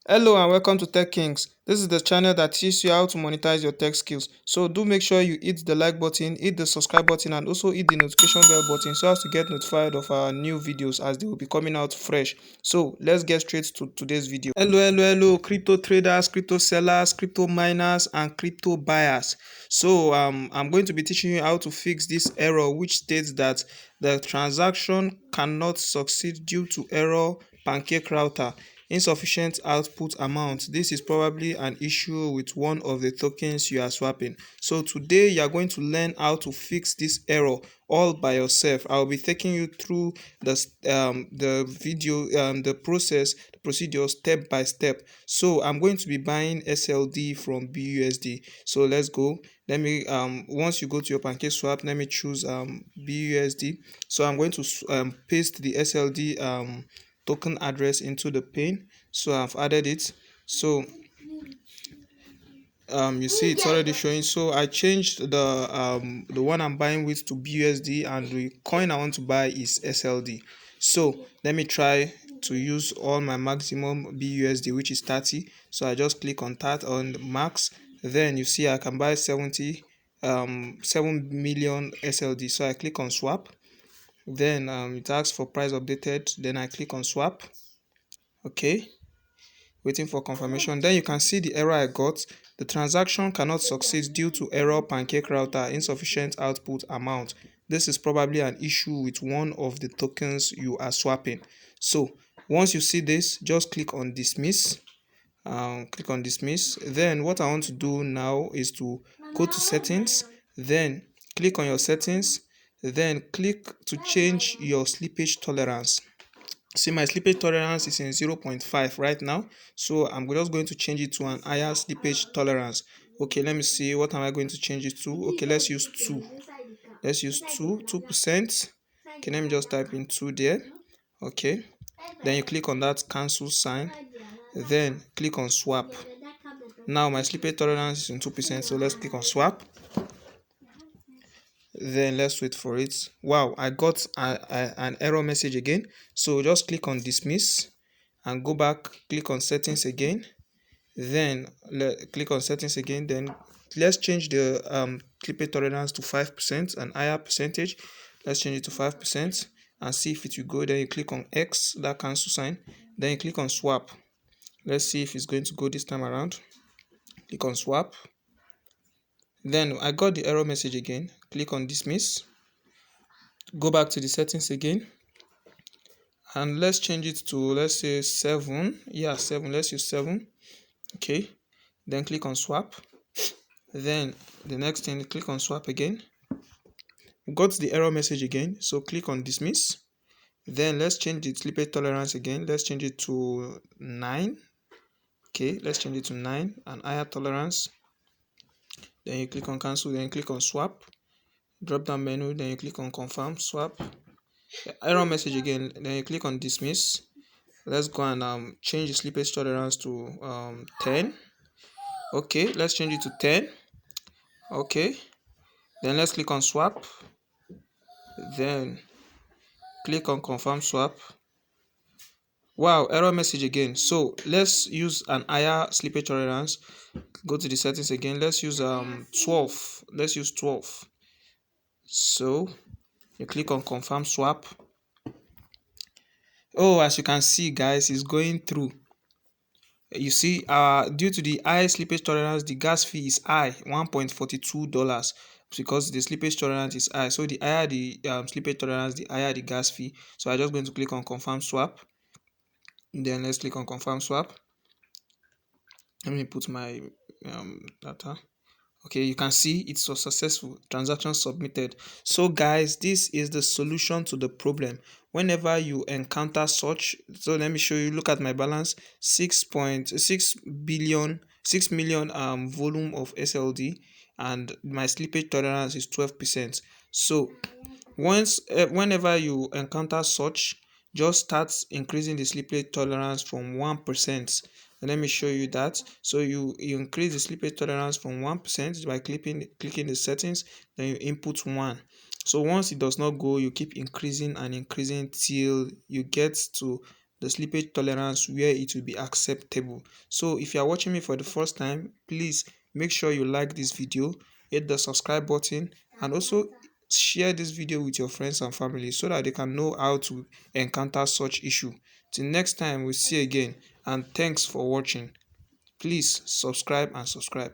Hello and welcome to Tech Kings. This is the channel that teaches you how to monetize your tech skills. So do make sure you hit the like button, hit the subscribe button, and also hit the notification bell button so as to get notified of our new videos as they will be coming out fresh. So let's get straight to today's video. Hello, crypto traders, crypto sellers, crypto miners, and crypto buyers. So I'm going to be teaching you how to fix this error which states that the transaction cannot succeed due to error PancakeRouter. Insufficient output amount. This is probably an issue with one of the tokens you are swapping. So today you are going to learn how to fix this error all by yourself. I'll be taking you through the video, the process, the procedure step by step. So I'm going to be buying SLD from BUSD. So let's go. Let me once you go to your PancakeSwap, let me choose BUSD. So I'm going to paste the SLD token address into the pane. So I've added it. So you see it's already showing. So I changed the one I'm buying with to BUSD, and the coin I want to buy is SLD. So let me try to use all my maximum BUSD, which is 30. So I just click on that on max. Then you see I can buy 7 million SLD. So I click on swap. Then it asks for price updated. Then I click on swap. Okay, waiting for confirmation. Then you can see the error I got. The transaction cannot succeed due to error PancakeRouter insufficient output amount. This is probably an issue with one of the tokens you are swapping. So once you see this, just click on dismiss. Click on dismiss. Then what I want to do now is to go to settings. Then click on your settings. Then click to change your slippage tolerance. See, my slippage tolerance is in 0.5 right now, so I'm just going to change it to an higher slippage tolerance. Okay, let me see, what am I going to change it to? Okay, let's use 2. Let's use 2%. Okay, let me just type in 2 there. Okay, then you click on that cancel sign, then click on swap. Now my slippage tolerance is in 2%, so let's click on swap. Then let's wait for it. Wow, I got an error message again. So just click on dismiss and go back, click on settings again. Then click on settings again. Then let's change the clipping tolerance to 5% and higher percentage. Let's change it to 5% and see if it will go. Then you click on X, that cancel sign. Then you click on swap. Let's see if it's going to go this time around. Click on swap. Then I got the error message again. Click on dismiss. Go back to the settings again. And let's change it to, let's say 7. Yeah, 7. Let's use 7. Okay. Then click on swap. Then the next thing, click on swap again. We got the error message again. So click on dismiss. Then let's change the slippage tolerance again. Let's change it to 9. Okay, let's change it to 9 and higher tolerance. Then you click on cancel, then you click on swap. Drop down menu, then you click on confirm swap. Error message again, then you click on dismiss. Let's go and change the slippage tolerance to 10. Okay, let's change it to 10. Okay, then let's click on swap. Then click on confirm swap. Wow, error message again. So let's use an higher slippage tolerance. Go to the settings again. Let's use 12. Let's use 12. So you click on confirm swap. Oh, as you can see, guys, it's going through. You see, due to the high slippage tolerance, the gas fee is high, $1.42, because the slippage tolerance is high. So the higher the slippage tolerance, the higher the gas fee. So I'm just going to click on confirm swap. Then let's click on confirm swap. Let me put my data. Okay, you can see it's a successful transaction submitted. So guys, this is the solution to the problem. Whenever you encounter such, so let me show you, look at my balance, 6.6 billion, 6 million volume of SLD, and my slippage tolerance is 12%. So whenever you encounter such, just start increasing the slippage tolerance from 1%. Let me show you that. So you increase the slippage tolerance from 1% by clicking the settings, then you input 1. So once it does not go, you keep increasing and increasing till you get to the the slippage tolerance where it will be acceptable. So if you are watching me for the first time, please make sure you like this video, hit the subscribe button, and also share this video with your friends and family so that they can know how to encounter such issue. Till next time, we'll see you again, and thanks for watching. Please subscribe and subscribe.